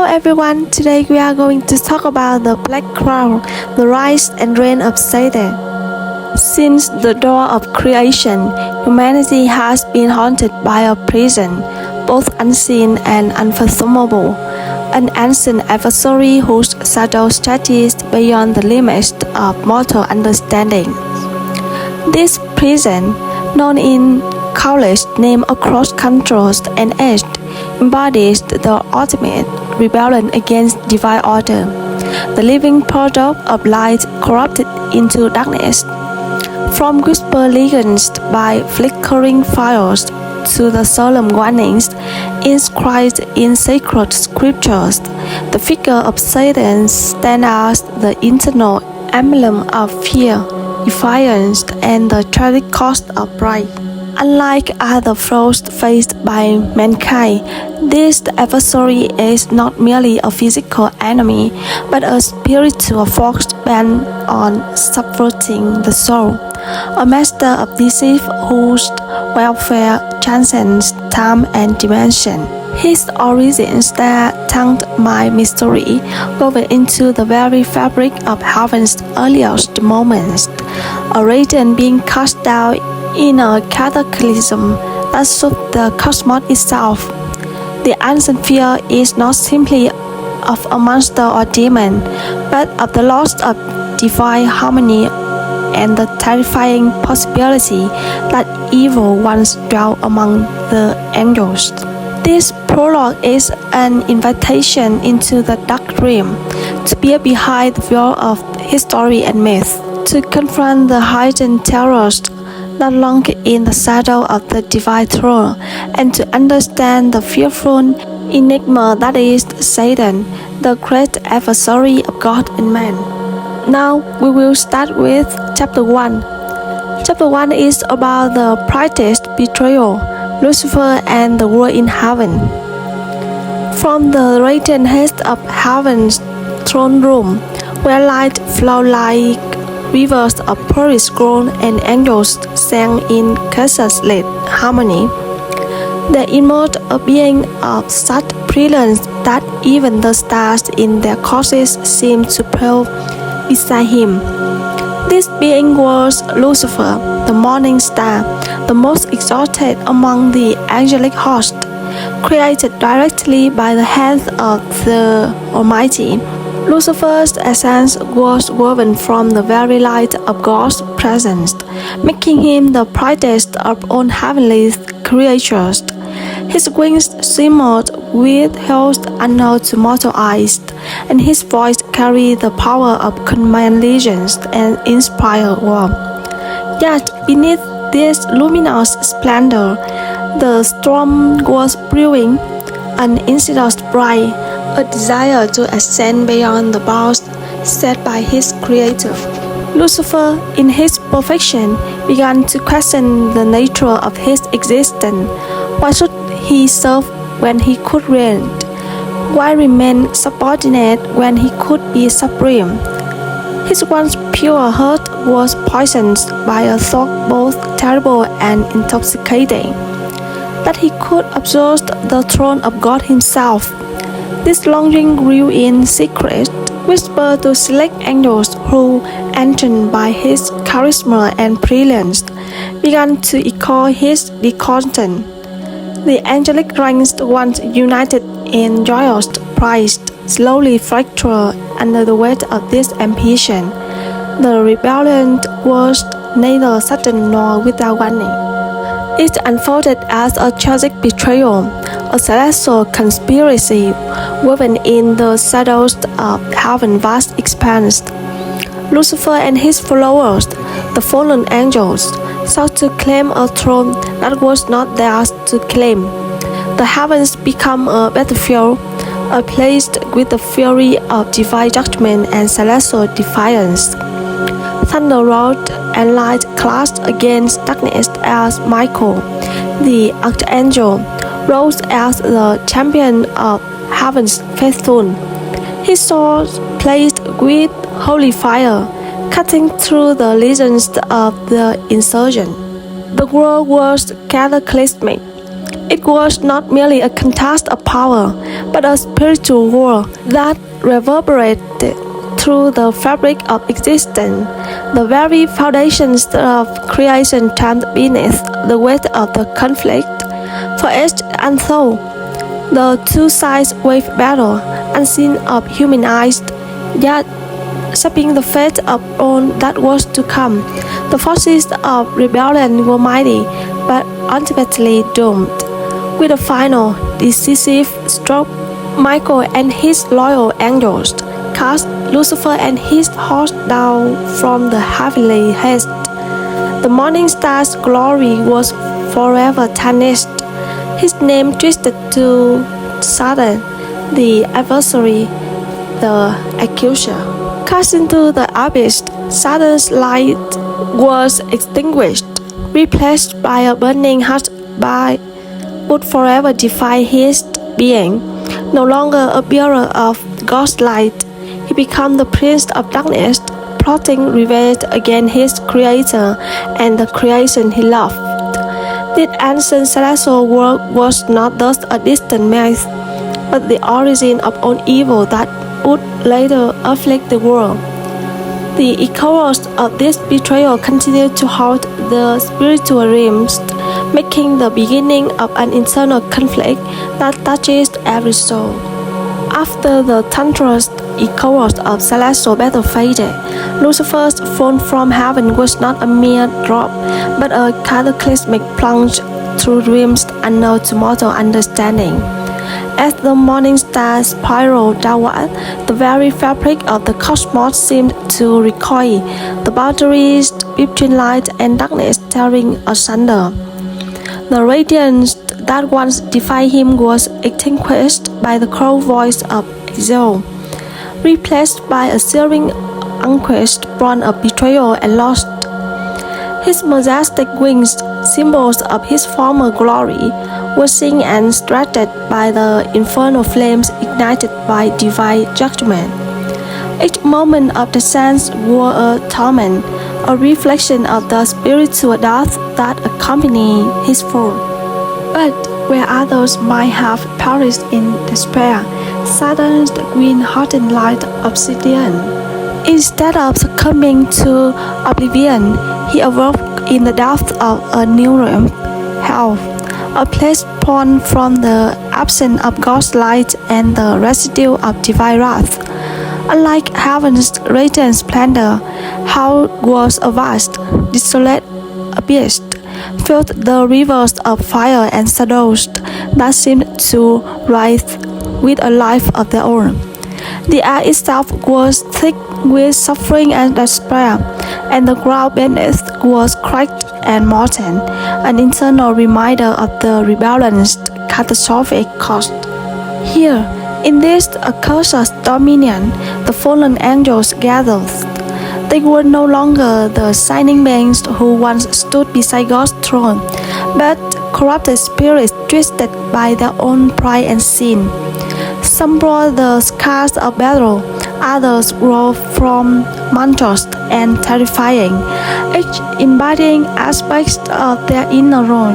Hello everyone, today we are going to talk about the Black Crown, the rise and reign of Satan. Since the dawn of creation, humanity has been haunted by a prison, both unseen and unfathomable, an ancient adversary whose shadow stretches beyond the limits of mortal understanding. This prison, known in countless names across countries and ages, embodies the ultimate rebellion against divine order, the living product of light corrupted into darkness. From whisper legends by flickering fires to the solemn warnings inscribed in sacred scriptures, the figure of Satan stands as the eternal emblem of fear, defiance, and the tragic cost of pride. Unlike other foes faced by mankind, this adversary is not merely a physical enemy, but a spiritual force bent on subverting the soul, a master of deceit whose welfare transcends time and dimension. His origins that tongued my mystery, woven into the very fabric of heaven's earliest moments, a radiant being cast down in a cataclysm that shook the cosmos itself. The ancient fear is not simply of a monster or demon, but of the loss of divine harmony and the terrifying possibility that evil once dwelt among the angels. This prologue is an invitation into the dark realm, to peer behind the veil of history and myth, to confront the hidden terrors that lurk in the shadow of the divine throne, and to understand the fearful enigma that is Satan, the great adversary of God and man. Now we will start with chapter 1. Chapter 1 is about the brightest betrayal, Lucifer and the world in heaven. From the radiant heights of heaven's throne room, where light flowed like rivers of purest gold and angels sang in _lit harmony, there emerged a being of such brilliance that even the stars in their courses seemed to pale beside him. This being was Lucifer, the morning star, the most exalted among the angelic host, created directly by the hand of the Almighty. Lucifer's essence was woven from the very light of God's presence, making him the brightest of all heavenly creatures. His wings shimmered with hues unknown to mortal eyes, and his voice carried the power of command legions and inspire war. Yet beneath this luminous splendor, the storm was brewing, an insidious pride, a desire to ascend beyond the bounds set by his Creator. Lucifer, in his perfection, began to question the nature of his existence. Why should he serve when he could reign? Why remain subordinate when he could be supreme? His once pure heart was poisoned by a thought both terrible and intoxicating, that he could usurp the throne of God himself. This longing grew in secret, whispered to select angels who, enchained by his charisma and brilliance, began to echo his discontent. The angelic ranks, once united in joyous pride, slowly fractured under the weight of this ambition. The rebellion was neither sudden nor without warning. It unfolded as a tragic betrayal, a celestial conspiracy woven in the shadows of heaven's vast expanse. Lucifer and his followers, the fallen angels, sought to claim a throne that was not theirs to claim. The heavens became a battlefield, a place with the fury of divine judgment and celestial defiance. Thunder roared and light clashed against darkness as Michael, the archangel, rose as the champion of heaven's faithful. His sword blazed with holy fire, cutting through the legions of the insurgent. The world was cataclysmic. It was not merely a contest of power, but a spiritual war that reverberated through the fabric of existence. The very foundations of creation trembled beneath the weight of the conflict. For age untold, the two sides waged battle, unseen of human eyes, yet shaping the fate of all that was to come. The forces of rebellion were mighty, but ultimately doomed. With a final, decisive stroke, Michael and his loyal angels cast Lucifer and his host down from the heavenly heights. The morning star's glory was forever tarnished. His name twisted to Satan, the adversary, the accuser. Cast into the abyss, Satan's light was extinguished, replaced by a burning heart by would forever defy his being. No longer a bearer of God's light, he became the prince of darkness, plotting revenge against his creator and the creation he loved. This ancient celestial world was not thus a distant myth, but the origin of all evil that would later afflict the world. The echoes of this betrayal continued to haunt the spiritual realms, making the beginning of an internal conflict that touches every soul. After the thunderous echoes of celestial battle faded, Lucifer's fall from heaven was not a mere drop, but a cataclysmic plunge through realms unknown to mortal understanding. As the morning star spiraled downward, the very fabric of the cosmos seemed to recoil, the boundaries between light and darkness tearing asunder. The radiance that once defied him was extinguished by the cold voice of 𝐒𝐿, replaced by a searing anguish born of betrayal and loss. His majestic wings, symbols of his former glory, were seen and stretched by the infernal flames ignited by divine judgment. Each moment of descent was a torment, a reflection of the spiritual death that accompanied his fall. But where others might have perished in despair, Satan's green-hot light obsidian. Instead of succumbing to oblivion, he awoke in the depths of a new realm, hell, a place born from the absence of God's light and the residue of divine wrath. Unlike heaven's radiant splendor, hell was a vast, desolate abyss, filled with the rivers of fire and shadows that seemed to writhe with a life of their own. The air itself was thick with suffering and despair, and the ground beneath was cracked and molten, an internal reminder of the rebellion's catastrophic cost. Here, in this accursed dominion, the fallen angels gathered. They were no longer the shining beings who once stood beside God's throne, but corrupted spirits twisted by their own pride and sin. Some brought the scars of battle, others were from monstrous and terrifying, each embodying aspects of their inner role.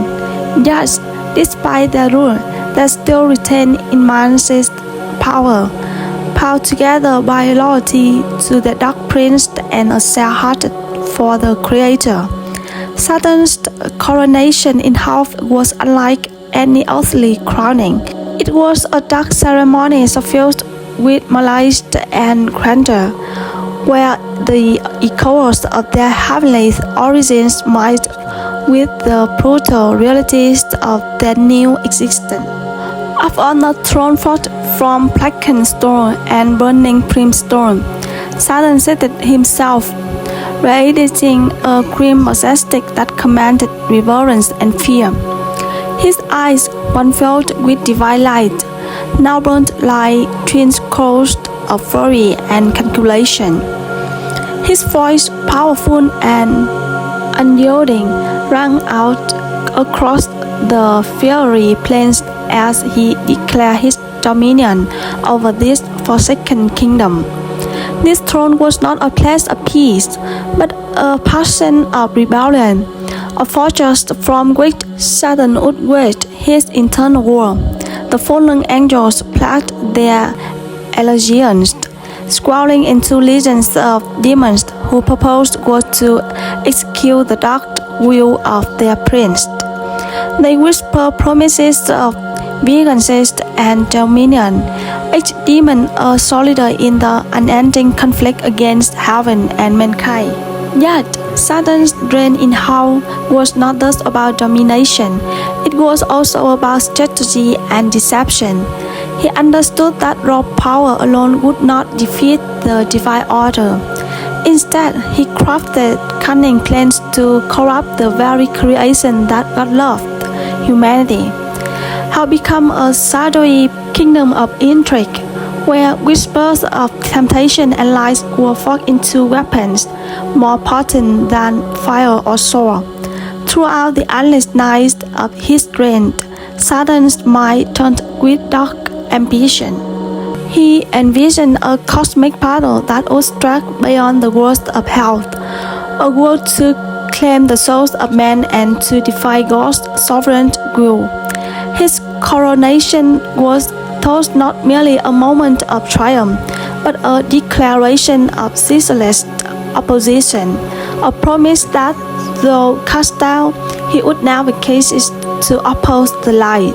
Yet, despite their rule, they still retain immense power, bound together by loyalty to the dark prince and a sad heart for the Creator. Satan's coronation in hell was unlike any earthly crowning. It was a dark ceremony suffused with malice and grandeur, where the echoes of their heavenly origins merged with the brutal realities of their new existence. Upon a throne forth from blackened stone and burning brimstone, Satan seated himself, radiating a grim majesty that commanded reverence and fear. His eyes, once filled with divine light, now burned like twin coals of fury and calculation. His voice, powerful and unyielding, rang out across the fiery plains as he declared his dominion over this forsaken kingdom. This throne was not a place of peace, but a passion of rebellion, a fortress from which Satan would wage his internal war. The fallen angels plagued their allegiance, squalling into legions of demons whose purpose was to execute the dark will of their prince. They whisper promises of vengeance and dominion, each demon a soldier in the unending conflict against heaven and mankind. Yet, Satan's reign in hell was not just about domination, it was also about strategy and deception. He understood that raw power alone would not defeat the divine order. Instead, he crafted cunning plans to corrupt the very creation that God loved, humanity. Hell became a shadowy kingdom of intrigue, where whispers of temptation and lies were forged into weapons more potent than fire or sword. Throughout the endless nights of his reign, Satan's mind turned with dark ambition. He envisioned a cosmic battle that would stretch beyond the worlds of hell, a world to claim the souls of men and to defy God's sovereign will. His coronation was thus not merely a moment of triumph, but a declaration of ceaseless opposition, a promise that, though cast down, he would never cease to oppose the light.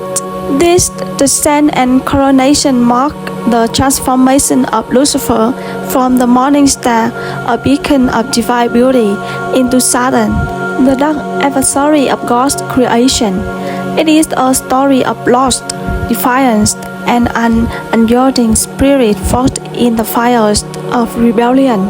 This descent and coronation marked the transformation of Lucifer from the morning star, a beacon of divine beauty, into Satan, the dark adversary of God's creation. It is a story of lost, defiance, and an unyielding spirit forged in the fires of rebellion.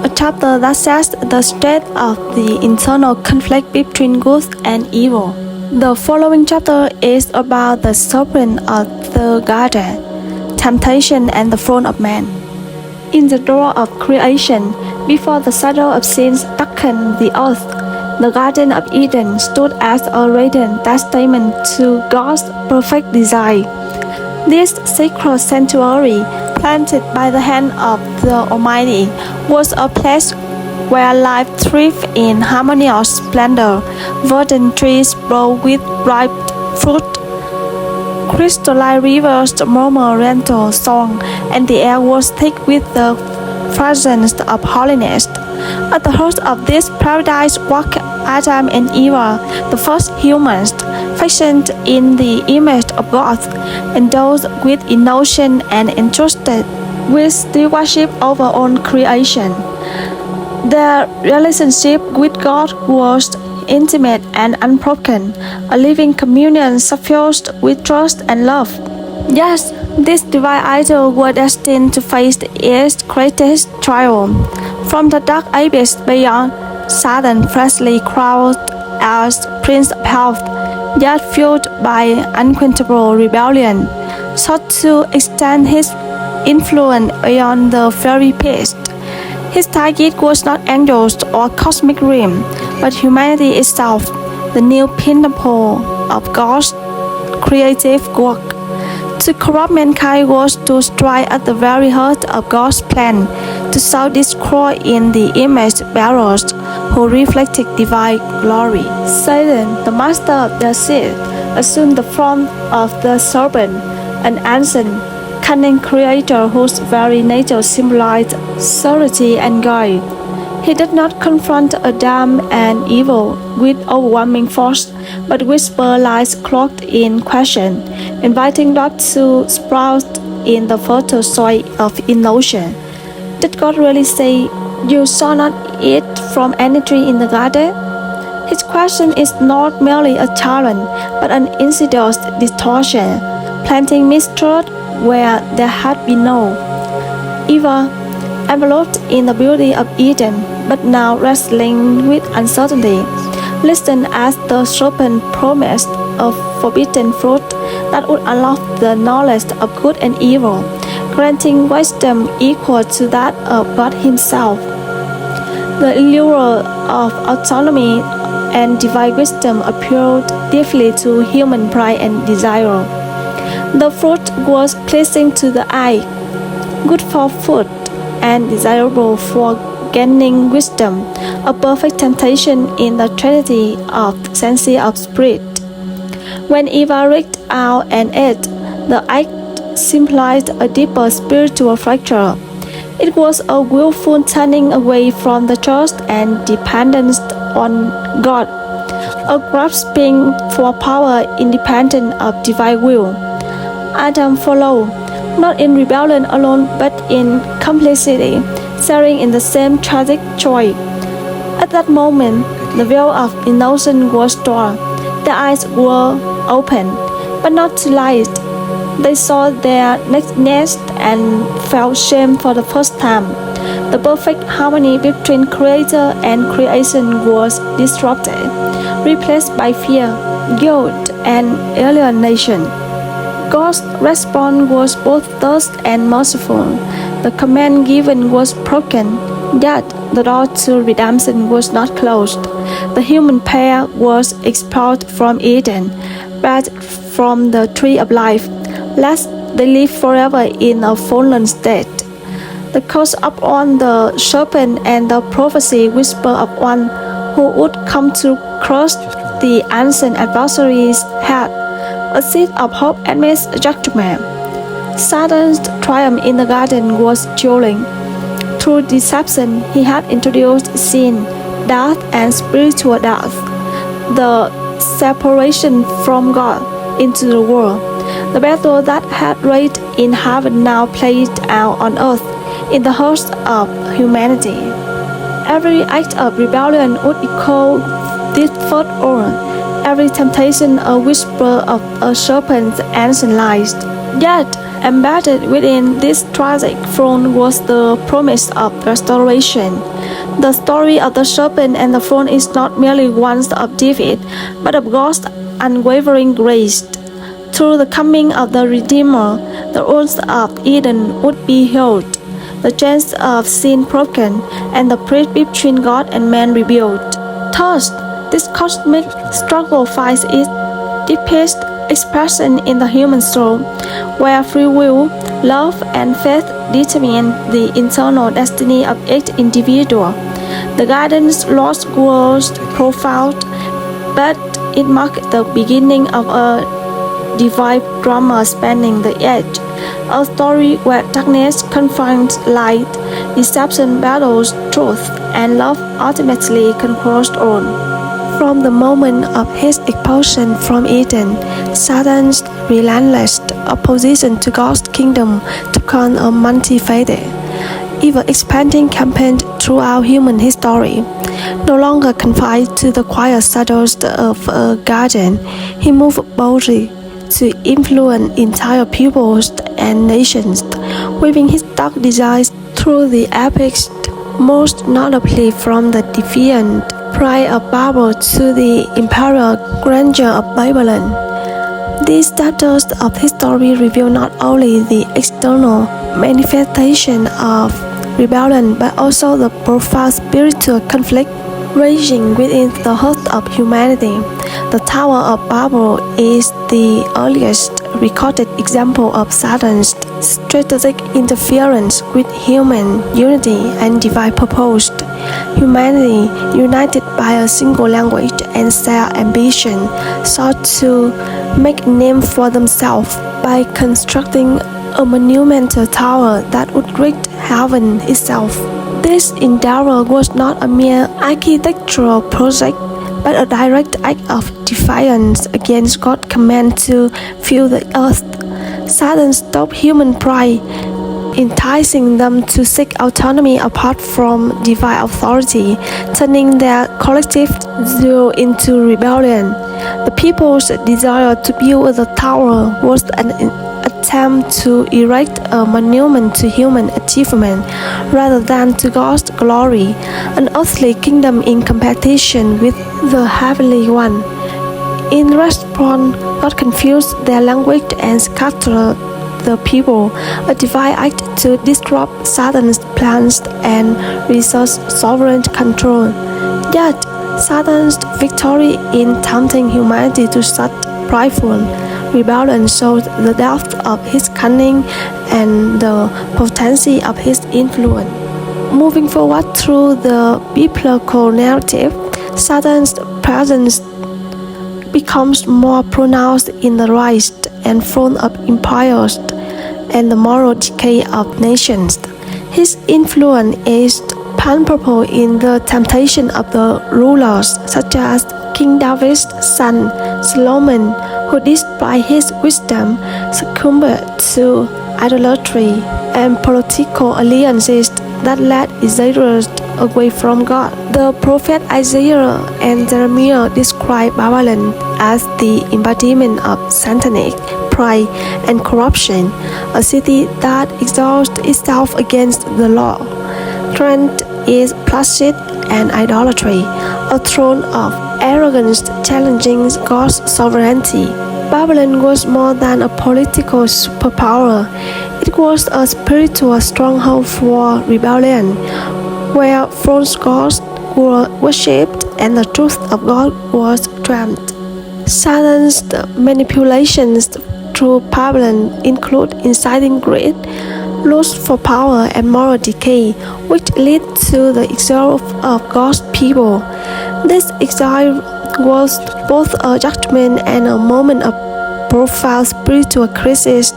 A chapter that sets the state of the internal conflict between good and evil. The following chapter is about the serpent of the garden, temptation and the throne of man. In the door of creation, before the shadow of sin darkened the earth, the Garden of Eden stood as a radiant testament to God's perfect design. This sacred sanctuary, planted by the hand of the Almighty, was a place where life thrived in harmonious splendor. Verdant trees bore with ripe fruit, crystalline rivers murmured gentle song, and the air was thick with the fragrance of holiness. At the heart of this paradise walked Adam and Eve, the first humans, fashioned in the image of God, endowed with innocence and entrusted with stewardship over all creation. Their relationship with God was intimate and unbroken, a living communion suffused with trust and love. Yes, these divine idols were destined to face its greatest triumph. From the dark abyss beyond, Satan, freshly crowned as Prince of Hell, yet fueled by unquenchable rebellion, sought to extend his influence beyond the very past. His target was not angels or cosmic realm, but humanity itself, the new pinnacle of God's creative work. To corrupt mankind was to strike at the very heart of God's plan, to sow discord in the image bearers who reflected divine glory. Satan, the master of the sea, assumed the form of the serpent, an ancient, cunning creator whose very nature symbolized subtlety and guile. He did not confront Adam and Eve with overwhelming force, but whispered lies cloaked in question, inviting God to sprout in the fertile soil of innocence. Did God really say, "You shall not eat from any tree in the garden"? His question is not merely a challenge, but an insidious distortion, planting mistrust where there had been no. Eve, enveloped in the beauty of Eden, but now wrestling with uncertainty, listened as the serpent promised a forbidden fruit that would unlock the knowledge of good and evil, granting wisdom equal to that of God Himself. The allure of autonomy and divine wisdom appealed deeply to human pride and desire. The fruit was pleasing to the eye, good for food, and desirable for gaining wisdom, a perfect temptation in the trinity of sense of spirit. When Eva reached out and ate, the act symbolized a deeper spiritual fracture. It was a willful turning away from the trust and dependence on God, a grasping for power independent of divine will. Adam followed, not in rebellion alone but in complicity, sharing in the same tragic choice. At that moment, the veil of innocence was torn. Their eyes were open, but not to light. They saw their nakedness and felt shame for the first time. The perfect harmony between Creator and creation was disrupted, replaced by fear, guilt, and alienation. God's response was both just and merciful. The command given was broken, yet the door to redemption was not closed. The human pair was expelled from Eden, but from the tree of life, lest they live forever in a fallen state. The curse upon the serpent and the prophecy whisper of one who would come to crush the ancient adversary's head, a seed of hope amidst judgment. Satan's triumph in the garden was chilling. Through deception, he had introduced sin, death, and spiritual death, the separation from God, into the world. The battle that had raged in heaven now played out on earth in the hearts of humanity. Every act of rebellion would echo this thought on. Every temptation a whisper of a serpent's ancient lies. Yet, embedded within this tragic throne was the promise of restoration. The story of the serpent and the throne is not merely one of defeat, but of God's unwavering grace. Through the coming of the Redeemer, the wounds of Eden would be healed, the chains of sin broken, and the bridge between God and man rebuilt. Thus, this cosmic struggle finds its deepest expression in the human soul, where free will, love, and faith determine the internal destiny of each individual. The garden's loss was profound, but it marked the beginning of a divine drama spanning the age, a story where darkness confronts light, deception battles truth, and love ultimately conquers all. From the moment of his expulsion from Eden, Satan's relentless opposition to God's kingdom took on a multifaceted, ever-expanding campaign throughout human history. No longer confined to the quiet shadows of a garden, he moved boldly to influence entire peoples and nations, weaving his dark designs through the epics, most notably from the defiant pride of Babel to the imperial grandeur of Babylon. These chapters of history reveal not only the external manifestation of rebellion but also the profound spiritual conflict raging within the heart of humanity. The Tower of Babel is the earliest recorded example of Satan's strategic interference with human unity and divine purpose. Humanity, united by a single language and shared ambition, sought to make a name for themselves by constructing a monumental tower that would reach heaven itself. This endeavor was not a mere architectural project, but a direct act of defiance against God's command to fill the earth. Satan stopped human pride, enticing them to seek autonomy apart from divine authority, turning their collective zeal into rebellion. The people's desire to build the tower was an attempt to erect a monument to human achievement rather than to God's glory, an earthly kingdom in competition with the heavenly one. In response, God confused their language and scattered the people, a divine act to disrupt Satan's plans and resource sovereign control. Yet, Satan's victory in tempting humanity to such prideful rebellion showed the depth of his cunning and the potency of his influence. Moving forward through the biblical narrative, Satan's presence becomes more pronounced in the rise and fall of empires and the moral decay of nations. His influence is palpable in the temptation of the rulers, such as King David's son Solomon, who despite his wisdom succumbed to idolatry and political alliances that led Israel away from God. The prophet Isaiah and Jeremiah describe Babylon as the embodiment of satanic pride and corruption, a city that exalts itself against the law. Strength is placid and idolatry, a throne of arrogance challenging God's sovereignty. Babylon was more than a political superpower. It was a spiritual stronghold for rebellion, where false gods were worshipped and the truth of God was trampled. Satan's manipulations through Babylon include inciting greed, lust for power, and moral decay, which lead to the exile of God's people. This exile was both a judgment and a moment of profound spiritual crisis.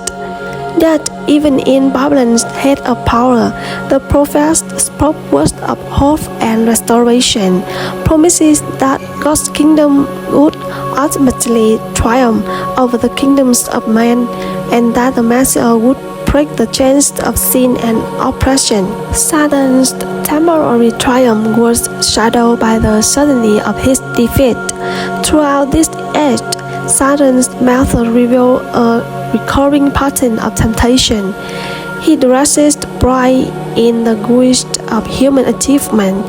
Yet, even in Babylon's head of power, the prophets spoke words of hope and restoration, promises that God's kingdom would ultimately triumph over the kingdoms of man, and that the Messiah would break the chains of sin and oppression. Satan's temporary triumph was shadowed by the certainty of his defeat. Throughout this age, Satan's method revealed a recurring pattern of temptation. He dresses pride in the guise of human achievement,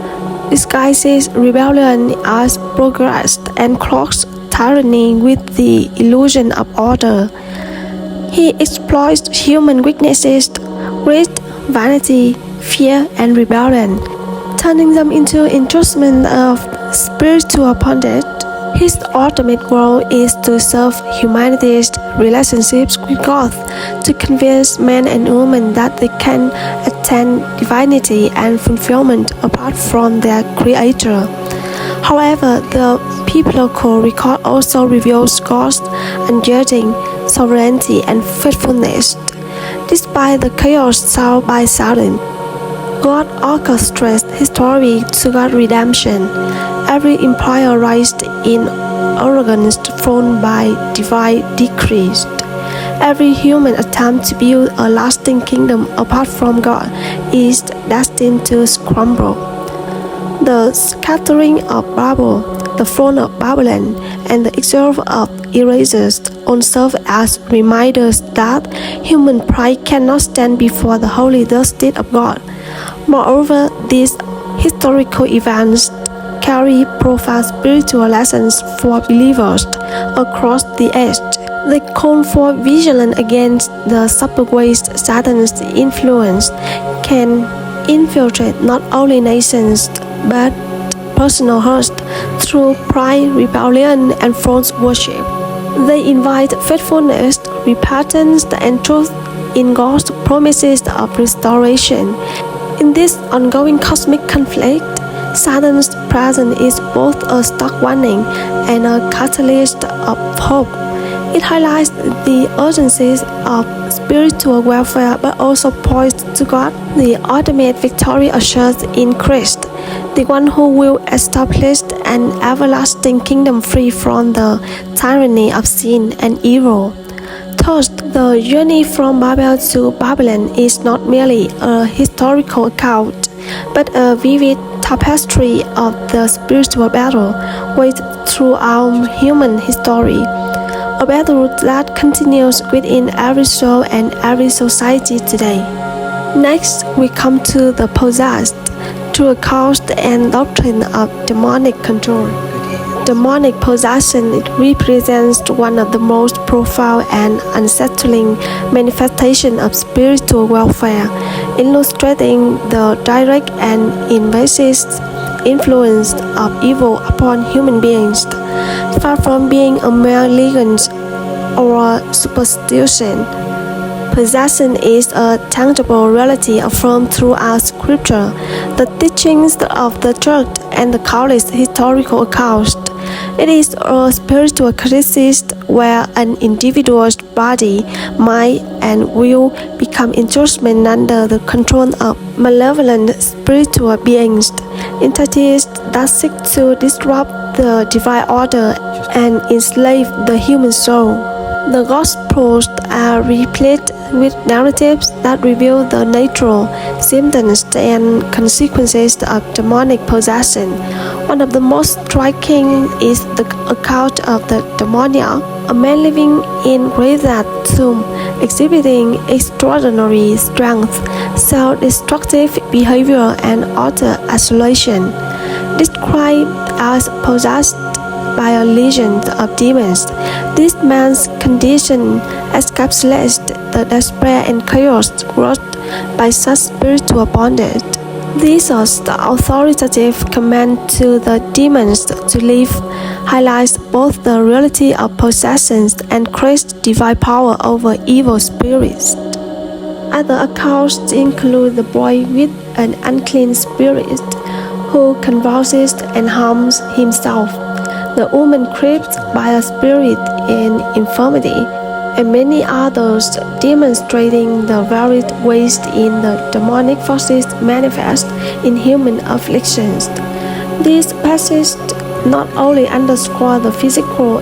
disguises rebellion as progress, and cloaks tyranny with the illusion of order. He exploits human weaknesses, greed, vanity, fear, and rebellion, turning them into instruments of spiritual bondage. His ultimate goal is to serve humanity's relationships with God, to convince men and women that they can attain divinity and fulfillment apart from their Creator. However, the biblical record also reveals God's unchanging sovereignty and faithfulness. Despite the chaos sought by Satan, God orchestrates history to God's redemption. Every empire raised in arrogance fallen by divine decrees. Every human attempt to build a lasting kingdom apart from God is destined to crumble. The scattering of Babel, the fall of Babylon, and the exile of erasers all serve as reminders that human pride cannot stand before the holy justice of God. Moreover, these historical events carry profound spiritual lessons for believers across the age. They call for vigilance against the subtle ways Satan's influence can infiltrate not only nations but personal hearts through pride, rebellion, and false worship. They invite faithfulness, repentance, and truth in God's promises of restoration. In this ongoing cosmic conflict, Satan's presence is both a stark warning and a catalyst of hope. It highlights the urgencies of spiritual welfare but also points to God, the ultimate victory assured in Christ, the one who will establish an everlasting kingdom free from the tyranny of sin and evil. Thus, the journey from Babel to Babylon is not merely a historical account, but a vivid tapestry of the spiritual battle waged throughout human history, a battle that continues within every soul and every society today. Next, we come to the possessed, to a cause and doctrine of demonic control. Demonic possession represents one of the most profound and unsettling manifestations of spiritual warfare, illustrating the direct and invasive influence of evil upon human beings. Far from being a mere legend or superstition, Possession is a tangible reality affirmed throughout Scripture, the teachings of the Church, and the countless historical accounts. It is a spiritual crisis where an individual's body, mind, and will become instruments under the control of malevolent spiritual beings, entities that seek to disrupt the divine order and enslave the human soul. The Gospels are replete with narratives that reveal the natural symptoms and consequences of demonic possession. One of the most striking is the account of the demoniac, a man living in graveyard tomb, exhibiting extraordinary strength, self-destructive behavior, and utter isolation. Described as possessed by a legion of demons, this man's condition encapsulates the despair and chaos wrought by such spiritual bondage. Jesus, the authoritative command to the demons to leave, highlights both the reality of possessions and Christ's divine power over evil spirits. Other accounts include the boy with an unclean spirit who convulses and harms himself, the woman crippled by a spirit in infirmity, and many others demonstrating the varied ways in the demonic forces manifest in human afflictions. These passages not only underscore the physical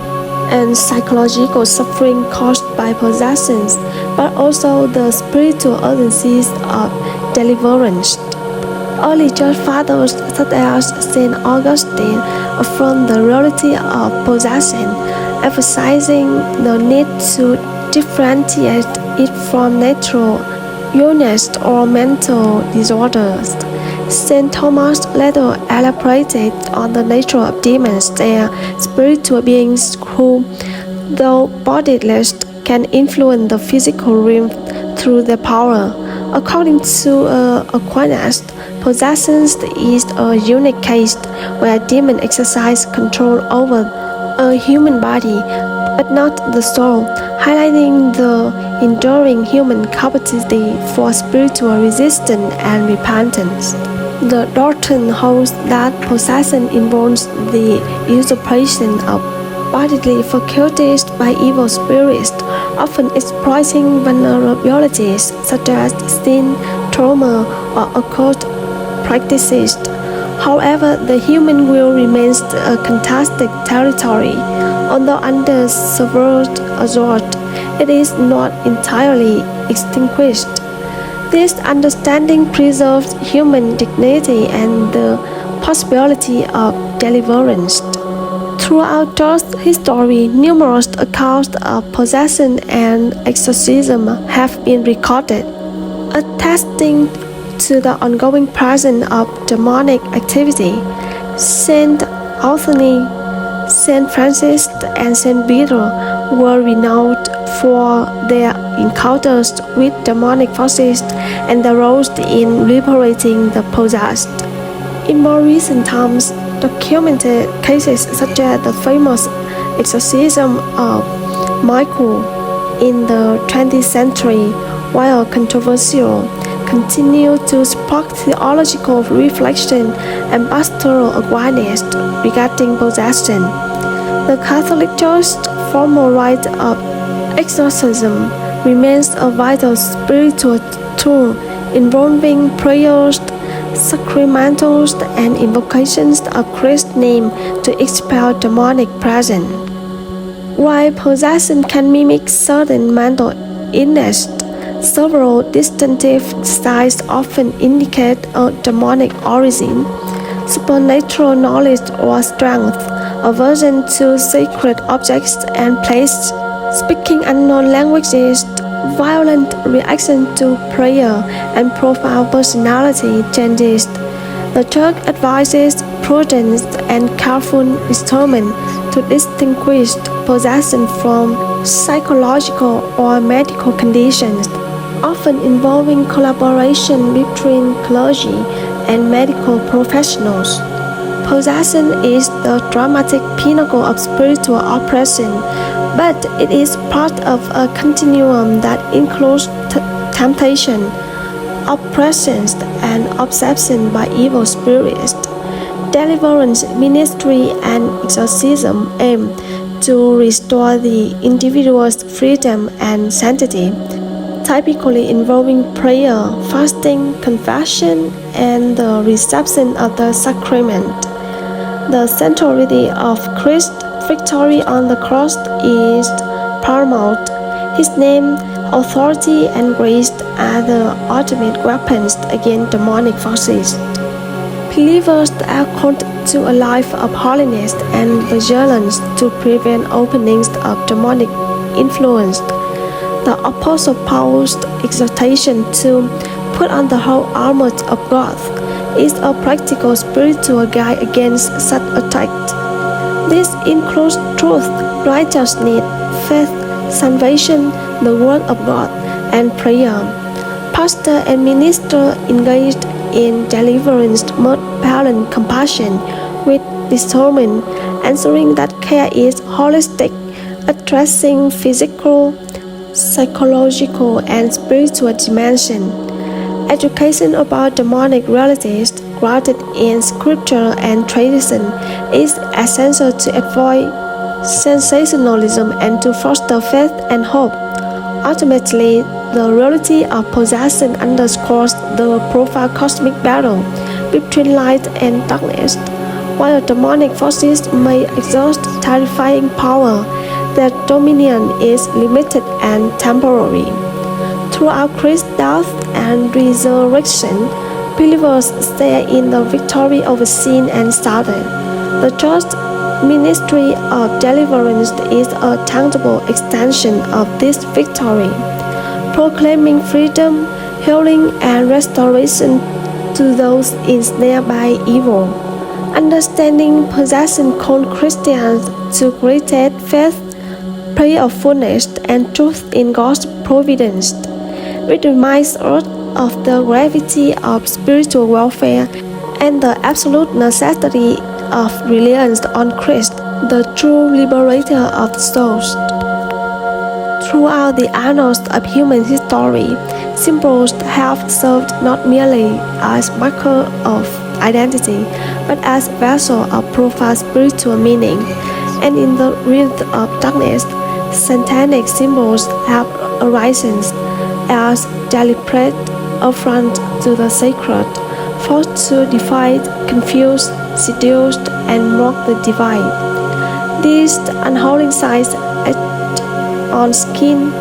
and psychological suffering caused by possessions, but also the spiritual urgencies of deliverance. Early church fathers such as St. Augustine affirmed the reality of possession, emphasizing the need to differentiate it from natural illness or mental disorders. St. Thomas later elaborated on the nature of demons. They are spiritual beings who, though bodiless, can influence the physical realm through their power. According to Aquinas, possession is a unique case where demons exercise control over a human body, but not the soul, highlighting the enduring human capacity for spiritual resistance and repentance. The doctrine holds that possession involves the usurpation of bodily faculties by evil spirits, often exploiting vulnerabilities such as sin, trauma, or occult practices. However, the human will remains a contested territory. Although under severe assault, it is not entirely extinguished. This understanding preserves human dignity and the possibility of deliverance. Throughout church history, numerous accounts of possession and exorcism have been recorded, attesting to the ongoing presence of demonic activity. Saint Anthony, Saint Francis, and Saint Peter were renowned for their encounters with demonic forces and their roles in liberating the possessed. In more recent times, documented cases such as the famous exorcism of Michael in the 20th century, while controversial, continue to spark theological reflection and pastoral awareness regarding possession. The Catholic Church's formal rite of exorcism remains a vital spiritual tool involving prayers, sacramentals, and invocations of Christ's name to expel demonic presence. While possession can mimic certain mental illness, several distinctive signs often indicate a demonic origin: supernatural knowledge or strength, aversion to sacred objects and places, speaking unknown languages, violent reaction to prayer, and profound personality changes. The Church advises prudence and careful discernment to distinguish possession from psychological or medical conditions, often involving collaboration between clergy and medical professionals. Possession is the dramatic pinnacle of spiritual oppression, but it is part of a continuum that includes temptation, oppressions, and obsession by evil spirits. Deliverance ministry and exorcism aim to restore the individual's freedom and sanctity, typically involving prayer, fasting, confession, and the reception of the sacrament. The centrality of Christ's victory on the cross is paramount. His name, authority, and grace are the ultimate weapons against demonic forces. Believers are called to a life of holiness and vigilance to prevent openings of demonic influence. The Apostle Paul's exhortation to put on the whole armor of God is a practical spiritual guide against such attacks. This includes truth, righteousness, faith, salvation, the Word of God, and prayer. Pastor and minister engaged in deliverance must balance compassion with discernment, ensuring that care is holistic, addressing physical, psychological, and spiritual dimension. Education about demonic realities grounded in scripture and tradition is essential to avoid sensationalism and to foster faith and hope. Ultimately, the reality of possession underscores the profound cosmic battle between light and darkness. While demonic forces may exert terrifying power, their dominion is limited and temporary. Throughout Christ's death and resurrection, believers share in the victory over sin and Satan. The church ministry of deliverance is a tangible extension of this victory, proclaiming freedom, healing, and restoration to those ensnared by evil. Understanding possession calls Christians to greater faith, prayerfulness, and truth in God's providence. It reminds us of the gravity of spiritual warfare and the absolute necessity of reliance on Christ, the true liberator of souls. Throughout the annals of human history, symbols have served not merely as markers of identity, but as vessels of profound spiritual meaning. And in the realm of darkness, satanic symbols have arisen as deliberate affront to the sacred, forced to divide, confuse, seduce, and mock the divine. These unholy signs on skin,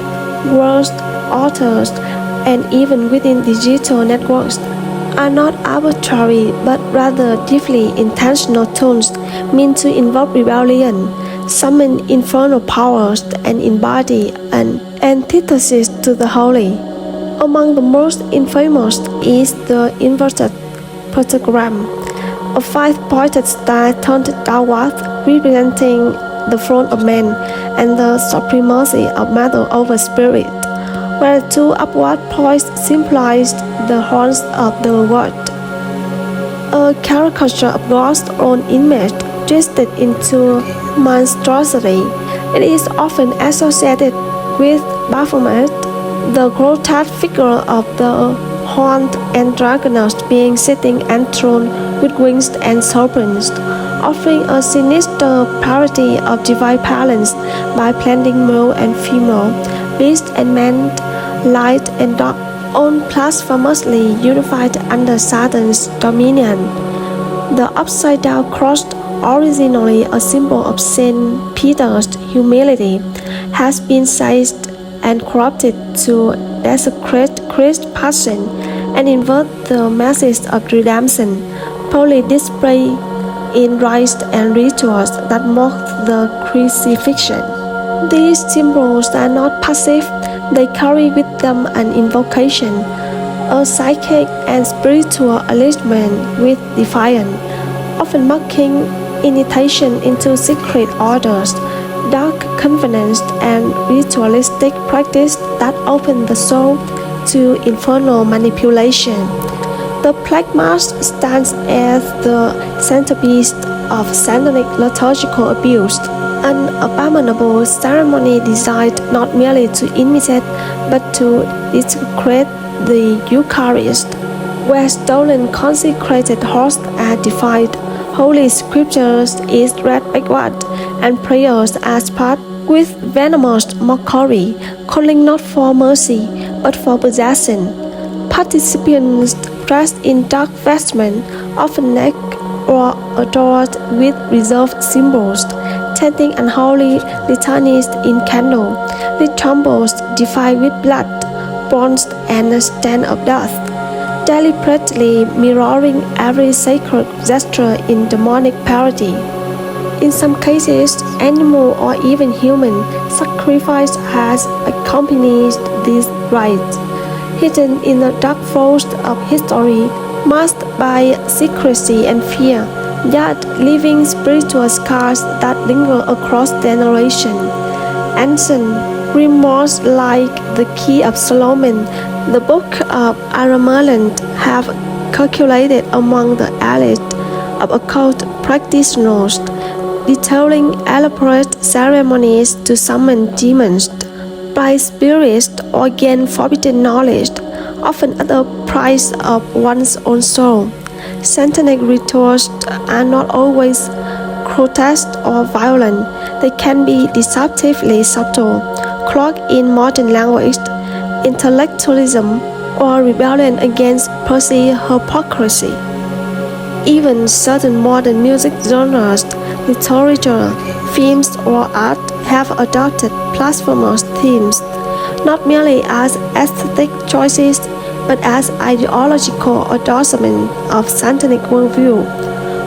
walls, altars, and even within digital networks are not arbitrary but rather deeply intentional tools meant to invoke rebellion, summon infernal powers, and embody an antithesis to the holy. Among the most infamous is the inverted pentagram, a five-pointed star turned downward, representing the throne of man and the supremacy of matter over spirit, where the two upward points symbolize the horns of the world. A caricature of God's own image twisted into monstrosity, it is often associated with Baphomet, the grotesque figure of the horned androgynous being sitting enthroned with wings and serpents, offering a sinister parody of divine balance by blending male and female, beast and man, light and dark, all blasphemously unified under Satan's dominion. The upside-down cross, originally a symbol of Saint Peter's humility, has been seized and corrupted to desecrate Christ's passion and invert the message of redemption, proudly displayed in rites and rituals that mock the crucifixion. These symbols are not passive, they carry with them an invocation, a psychic and spiritual alignment with defiance, often marking initiation into secret orders, dark confidence, and ritualistic practice that open the soul to infernal manipulation. The plague mass stands as the centerpiece of satanic liturgical abuse, an abominable ceremony designed not merely to imitate but to desecrate the Eucharist, where stolen consecrated hosts are defiled, holy scriptures is read backward, and prayers are spat with venomous mockery, calling not for mercy but for possession. Participants dressed in dark vestments, often naked or adorned with reserved symbols, chanting unholy litanies in candle, with tumbles defiled with blood, bones, and a stench of death, deliberately mirroring every sacred gesture in demonic parody. In some cases, animal or even human sacrifice has accompanied these rites, hidden in the dark folds of history, masked by secrecy and fear, yet leaving spiritual scars that linger across generations. Ancient grimoires like the Key of Solomon, the Book of 𝐼𝐸 have circulated among the elite of occult practitioners, detailing elaborate ceremonies to summon demons, by spirits, or gain forbidden knowledge, often at the price of one's own soul. Satanic rituals are not always grotesque or violent. They can be deceptively subtle, cloaked in modern language, intellectualism, or rebellion against perceived hypocrisy. Even certain modern music genres, literature, films, or art have adopted blasphemous themes, not merely as aesthetic choices, but as ideological endorsement of satanic worldview,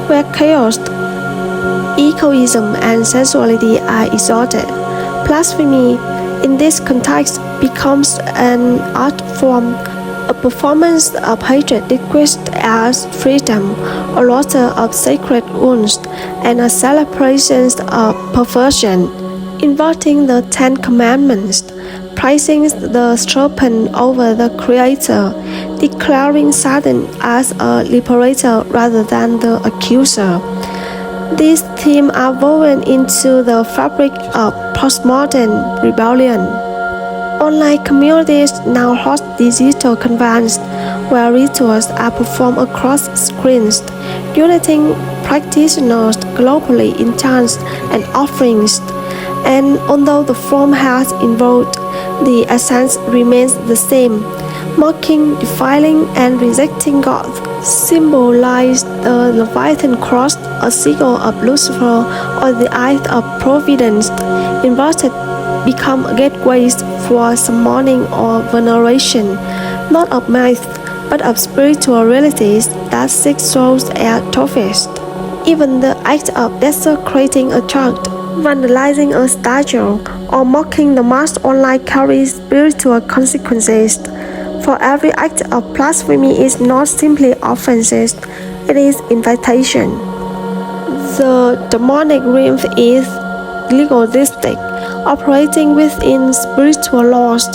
where chaos, egoism, and sensuality are exalted. Blasphemy, in this context, becomes an art form, a performance of hatred disguised as freedom, a slaughter of sacred wounds, and a celebration of perversion, inverting the Ten Commandments, praising the serpent over the Creator, declaring Satan as a liberator rather than the accuser. These themes are woven into the fabric of postmodern rebellion. Online communities now host digital convents where rituals are performed across screens, uniting practitioners globally in chants and offerings. And although the form has evolved, the essence remains the same: mocking, defiling, and rejecting God. Symbolize the Leviathan cross, a signal of Lucifer, or the eye of providence, inverted become gateways for summoning or veneration, not of myth, but of spiritual realities that seek souls at toughest. Even the act of desecrating a church, vandalizing a statue, or mocking the mass online carries spiritual consequences. For every act of blasphemy is not simply offenses, it is invitation. The demonic realm is legalistic, operating within spiritual laws.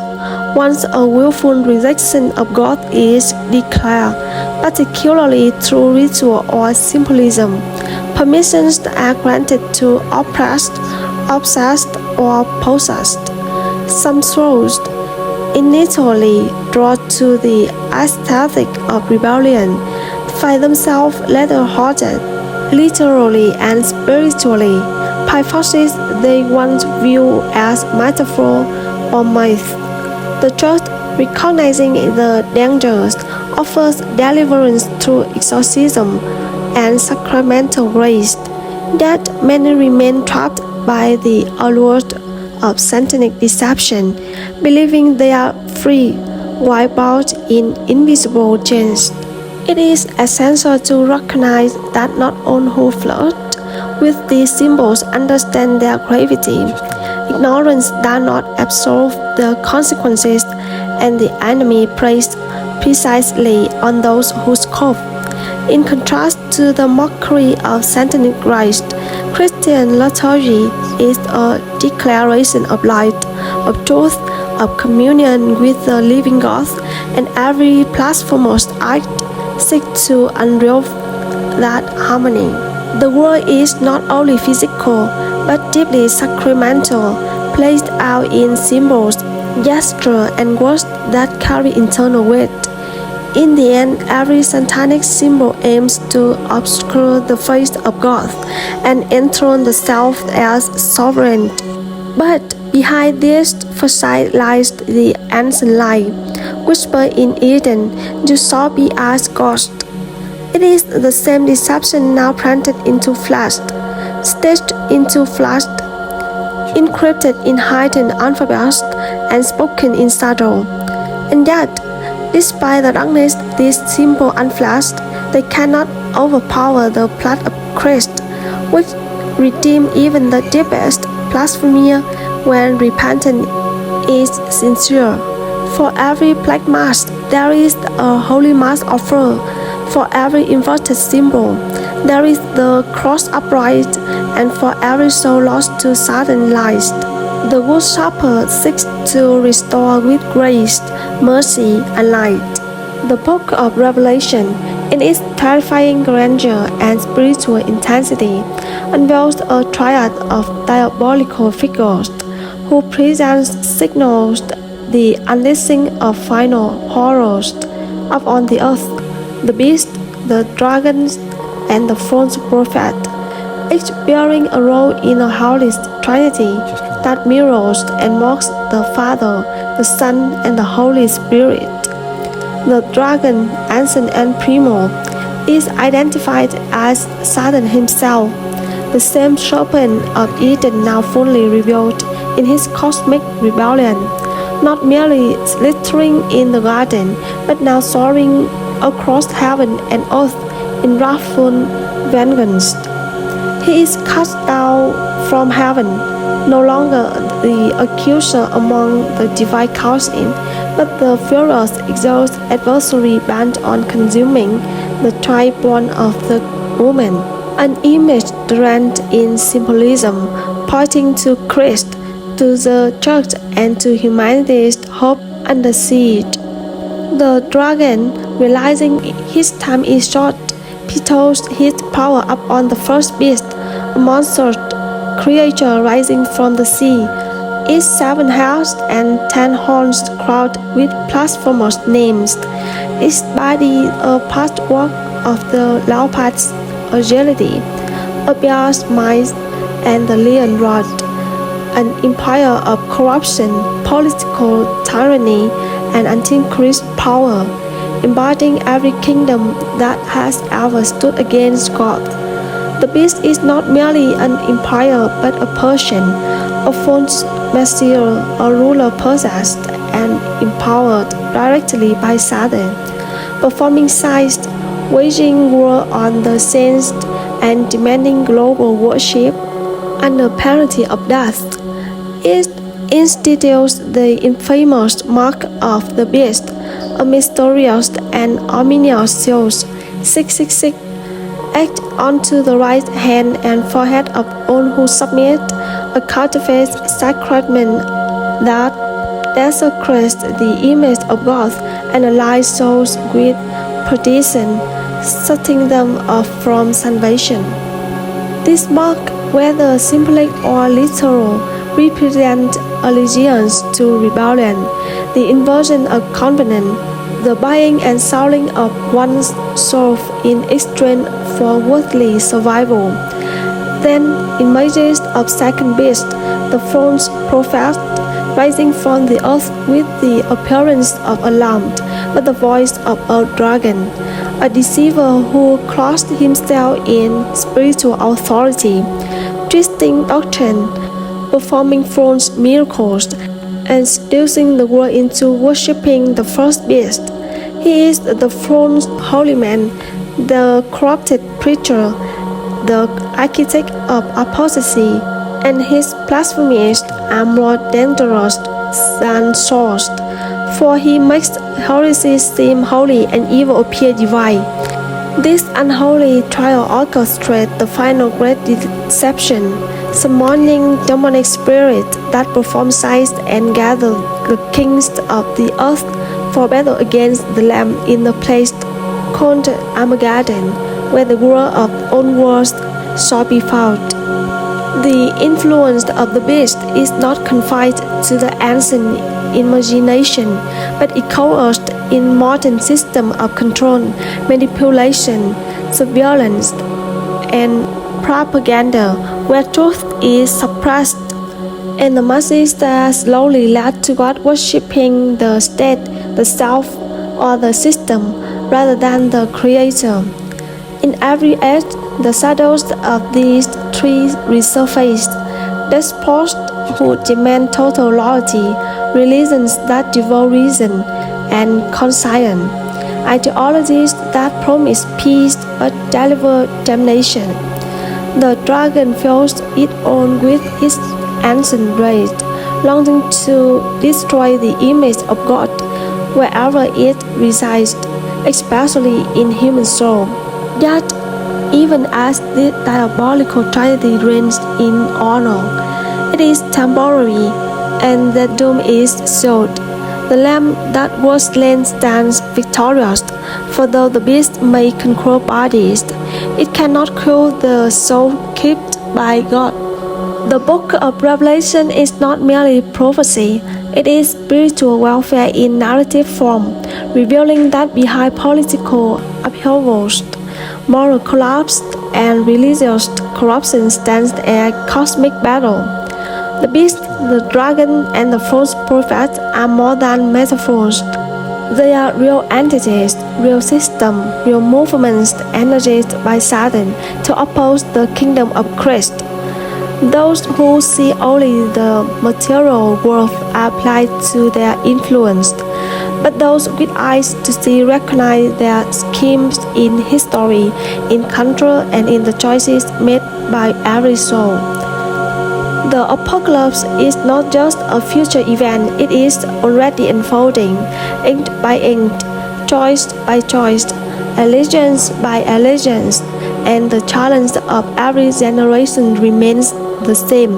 Once a willful rejection of God is declared, particularly through ritual or symbolism, permissions are granted to oppressed, obsessed, or possessed. Some souls, initially drawn to the aesthetic of rebellion, find themselves later haunted, literally and spiritually, by forces they once viewed as metaphor or myth. The Church, recognizing the dangers, offers deliverance through exorcism and sacramental grace, yet many remain trapped by the allure of satanic deception, believing they are free while bound in invisible chains. It is essential to recognize that not all who flirt with these symbols understand their gravity. Ignorance does not absolve the consequences, and the enemy preys precisely on those who scoff. In contrast to the mockery of satanic rites, Christian liturgy is a declaration of light, of truth, of communion with the living God, and every blasphemous act seek to unveil that harmony. The world is not only physical, but deeply sacramental, placed out in symbols, gestures, and words that carry internal weight. In the end, every satanic symbol aims to obscure the face of God and enthrone the self as sovereign. But behind this facade lies the ancient lie, whispered in Eden, "You shall be as gods." It is the same deception now planted into flesh, stitched into flesh, encrypted in hidden alphabets, and spoken in shadow. And yet, despite the darkness, these symbols unflashed, they cannot overpower the blood of Christ, which redeemed even the deepest blasphemer when repentance is sincere. For every black mask, there is a holy mask offered. For every inverted symbol, there is the cross upright, and for every soul lost to Satan lies. The Good Shepherd seeks to restore with grace, mercy, and light. The book of Revelation, in its terrifying grandeur and spiritual intensity, unveils a triad of diabolical figures who present signals the unleashing of final horrors upon the earth. The beast, the dragon, and the false prophet, each bearing a role in a holy trinity that mirrors and mocks the Father, the Son, and the Holy Spirit. The dragon, ancient and primal, is identified as Satan himself, the same serpent of Eden now fully revealed in his cosmic rebellion, not merely slithering in the garden, but now soaring across heaven and earth in wrathful vengeance. He is cast down from heaven, no longer the accuser among the divine council, but the furious exalted adversary bent on consuming the child born of the woman, an image drenched in symbolism, pointing to Christ, to the church, and to humanity's hope under siege. The dragon, realizing his time is short, bestows his power upon the first beast, a monstrous creature rising from the sea, its 7 heads and 10 horns crowned with blasphemous names, its body a patchwork of the leopard's agility, a bear's might, and the lion rod, an empire of corruption, political tyranny, and antichrist power, embodying every kingdom that has ever stood against God. The beast is not merely an empire but a Persian, a false messiah, a ruler possessed and empowered directly by Satan, performing signs, waging war on the saints, and demanding global worship under penalty of death. It institutes the infamous mark of the beast, a mysterious and ominous seal, 666, etched onto the right hand and forehead of all who submit, a counterfeit sacrament that desecrates the image of God and allies souls with perdition, shutting them off from salvation. This mark, whether symbolic or literal, represent allegiance to rebellion, the inversion of covenant, the buying and selling of one's soul in exchange for worldly survival. Then, images of second beast, the false prophet, rising from the earth with the appearance of a lamb, but the voice of a dragon, a deceiver who clothed himself in spiritual authority, twisting doctrine, performing false miracles, and seducing the world into worshipping the first beast. He is the false holy man, the corrupted preacher, the architect of apostasy, and his blasphemies are more dangerous than swords, for he makes heresy seem holy and evil appear divine. This unholy trial orchestrates the final great deception, summoning demonic spirits that perform signs and gather the kings of the earth for battle against the Lamb in a place called Armageddon, where the war of all worlds shall be fought. The influence of the beast is not confined to the ancient imagination, but it coerced in modern system of control, manipulation, surveillance, and propaganda, where truth is suppressed, and the masses are slowly led toward worshipping the state, the self, or the system, rather than the Creator. In every age, the shadows of these three resurfaced: despots who demand total loyalty, religions that devour reason and conscience, ideologies that promise peace but deliver damnation. The dragon fills it on with its ancient rage, longing to destroy the image of God wherever it resides, especially in human soul. Yet, even as this diabolical tragedy reigns in honor, it is temporary, and the doom is sealed. The lamb that was slain stands victorious, for though the beast may conquer bodies, it cannot kill the soul kept by God. The book of Revelation is not merely prophecy, it is spiritual warfare in narrative form, revealing that behind political upheavals, moral collapse, and religious corruption stands a cosmic battle. The beast, the dragon, and the false prophet are more than metaphors. They are real entities, real systems, real movements energized by Satan to oppose the kingdom of Christ. Those who see only the material world are applied to their influence, but those with eyes to see recognize their schemes in history, in culture, and in the choices made by every soul. The apocalypse is not just a future event, it is already unfolding, ink by ink, choice by choice, allegiance by allegiance, and the challenge of every generation remains the same: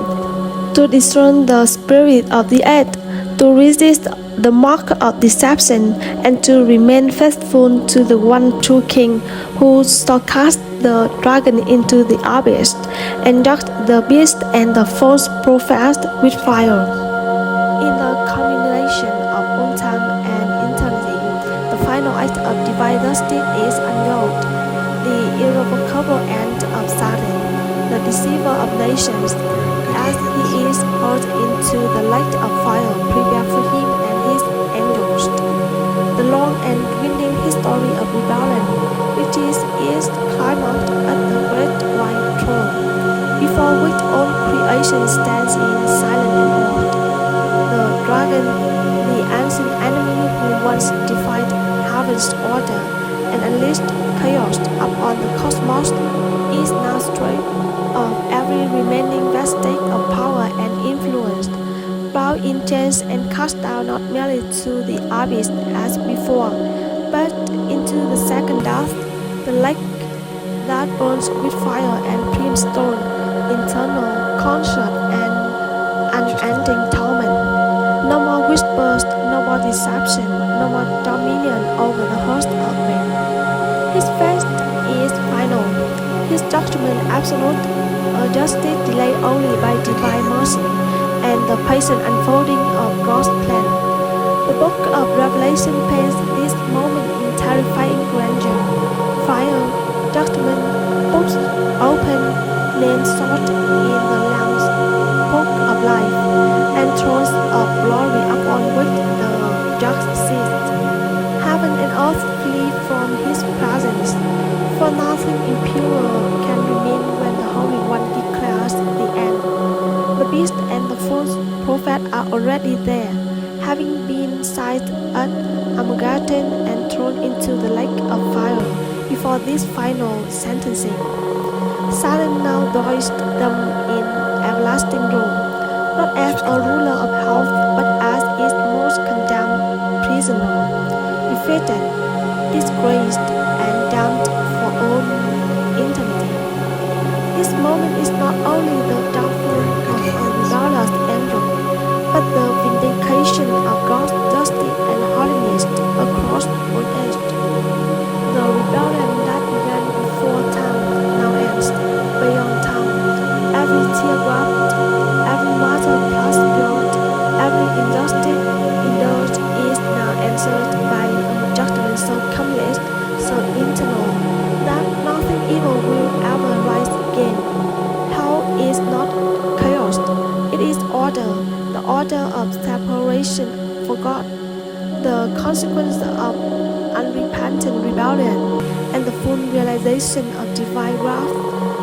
to discern the spirit of the earth, to resist the mark of deception, and to remain faithful to the one true King who shall cast the dragon into the abyss and judge the beast and the false prophet with fire. In the culmination of all time and eternity, the final act of divine justice is unveiled, the irrevocable end of Satan, the deceiver of nations, as he is hurled into the lake of fire prepared for him and his angels. The long and winding history of rebellion, which is climaxed at the great white throne, before which all creation stands in silent and awe. The dragon, the ancient enemy who once defied heaven's order and unleashed chaos upon the cosmos, is now stripped of every remaining vestige of power and influence, bound in chains and cast down not merely to the abyss as before, but into the second death, the lake that burns with fire and brimstone, eternal constant and unending torment. No more whispers, no more deception, no more dominion over the host of men. His fate is final, his judgment absolute, a justice delayed only by divine mercy, and the patient unfolding of God's plan. The book of Revelation paints this moment in terrifying grandeur: fire, judgment, books open, names sought in the Lamb's book of life, and thrones of glory upon which the judge sits. Heaven and earth flee from his presence, for nothing impure can remain when the Holy One declares the end. The beast and the false prophet are already there, having been seized at Armageddon and thrown into the lake of fire before this final sentencing. Satan now dwells them in everlasting doom, not as a ruler of hell, but as its most condemned prisoner, defeated, disgraced, and damned for all eternity. This moment is not only the downfall of a rebellious angel, but the vindication of God's justice and holiness across all age. The order of separation forgot, the consequence of unrepentant rebellion, and the full realization of divine wrath,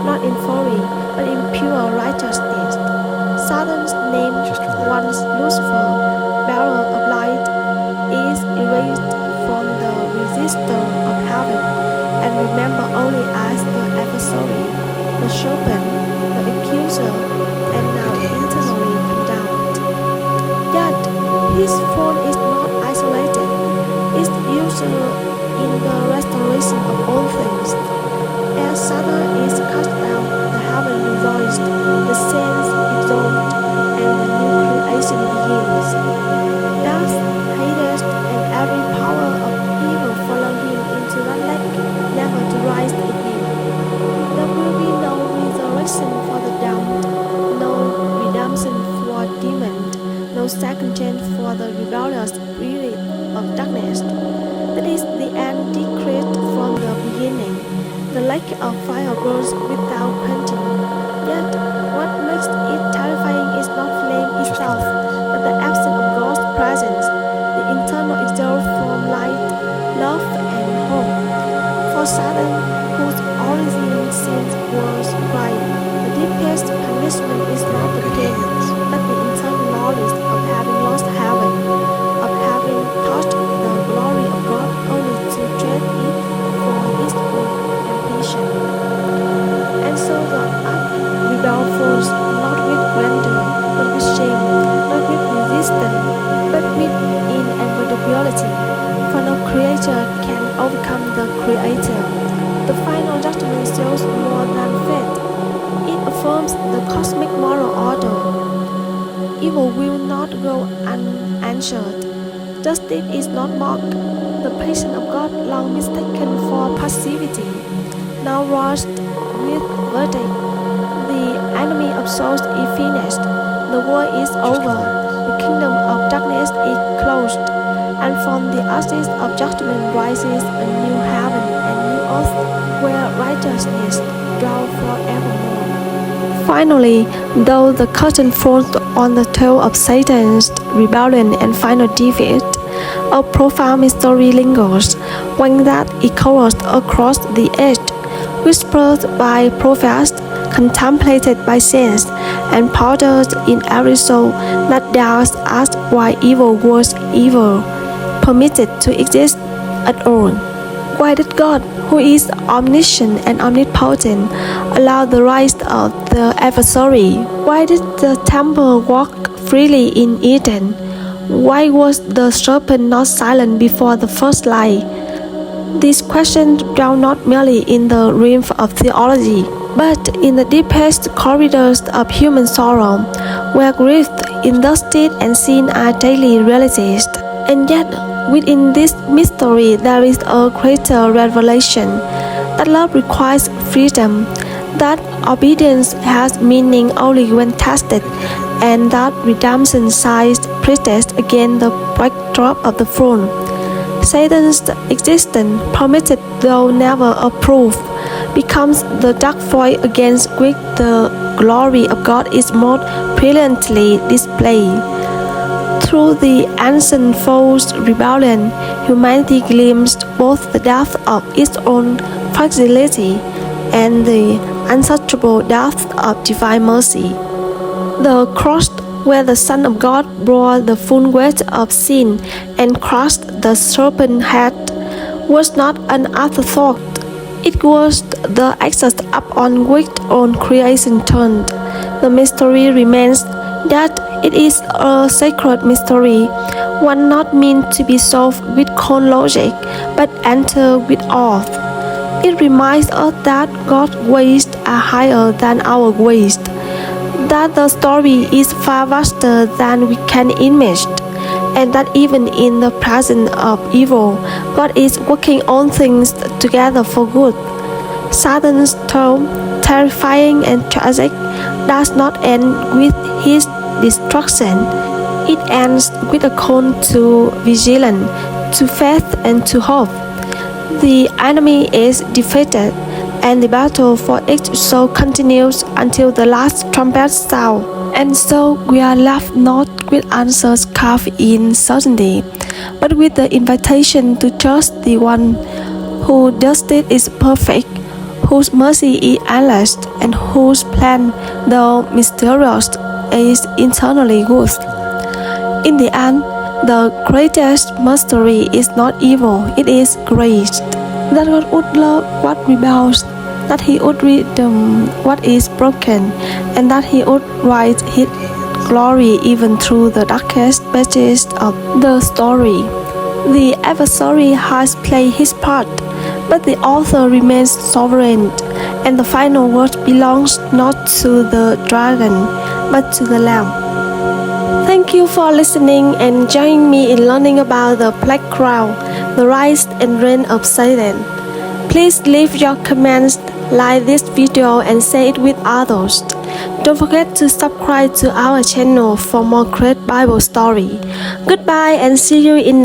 not in folly, but in pure righteousness. Satan's name, once Lucifer, bearer of light, is erased from the register of heaven, and remembered only as the adversary, the serpent, the accuser, and now eternally condemned. Yet his throne is not isolated. Its user in the restoration of all things. As Satan is cast down, the heaven rejoiced, the saints exalt, and the new creation begins. Thus, Hades and every power of evil follow him into that lake, never to rise again. There will be no resurrection for the damned, no redemption for demons, no second chance for the rebellious spirit of darkness. That is the end decreed from the beginning. The lake of fire burns without quenching. Yet, what makes it terrifying is not flame itself, but the absence of God's presence, the internal exile from light, love, and hope. For Satan, whose origin since was pride, the deepest punishment is not the pain, but the internal knowledge of having lost heaven, of having touched the glory of God only to trade it for his own ambition. And so the ark rebelled falls not with grandeur, but with shame, not with resistance, but with inevitability. For no creature can overcome the Creator. The final judgment shows more than fate. It affirms the cosmic moral order. Evil will not go unanswered. Justice is not mocked. The patience of God, long mistaken for passivity, now rushed with verdict. The enemy of souls is finished. The war is over. The kingdom of darkness is closed. And from the ashes of judgment rises a new heaven and new earth where righteousness dwells forevermore. Finally, though the curtain falls on the tale of Satan's rebellion and final defeat, a profound mystery lingers, one that echoes across the age, whispered by prophets, contemplated by saints, and pondered in every soul that dares ask why evil was evil, permitted to exist at all. Why did God, who is omniscient and omnipotent, allow the rise of the adversary? Why did the temple walk freely in Eden? Why was the serpent not silent before the first lie? These questions dwell not merely in the realm of theology, but in the deepest corridors of human sorrow, where grief, injustice, and sin are daily realized. And yet, within this mystery, there is a greater revelation that love requires freedom, that obedience has meaning only when tested, and that redemption shines brightest against the backdrop of the throne. Satan's existence, permitted though never approved, becomes the dark void against which the glory of God is most brilliantly displayed. Through the ancient false rebellion, humanity glimpsed both the depth of its own fragility and the unsearchable depth of divine mercy. The cross, where the Son of God bore the full weight of sin and crushed the serpent's head, was not an afterthought. It was the axis upon which all creation turned. The mystery remains that it is a sacred mystery, one not meant to be solved with cold logic, but entered with awe. It reminds us that God's ways are higher than our ways, that the story is far vaster than we can imagine, and that even in the presence of evil, God is working all things together for good. Satan's tale, terrifying and tragic, does not end with his destruction. It ends with a call to vigilance, to faith, and to hope. The enemy is defeated, and the battle for each soul continues until the last trumpet sound. And so we are left not with answers carved in certainty, but with the invitation to trust the one whose justice is perfect, whose mercy is endless, and whose plan, though mysterious, is eternally good. In the end, the greatest mystery is not evil, it is grace. That God would love what rebels, that He would redeem what is broken, and that He would write His glory even through the darkest pages of the story. The adversary has played his part, but the author remains sovereign, and the final word belongs not to the dragon, but to the Lamb. Thank you for listening and joining me in learning about the Black Crown, the rise and reign of Satan. Please leave your comments, like this video and share it with others. Don't forget to subscribe to our channel for more great Bible story. Goodbye and see you in next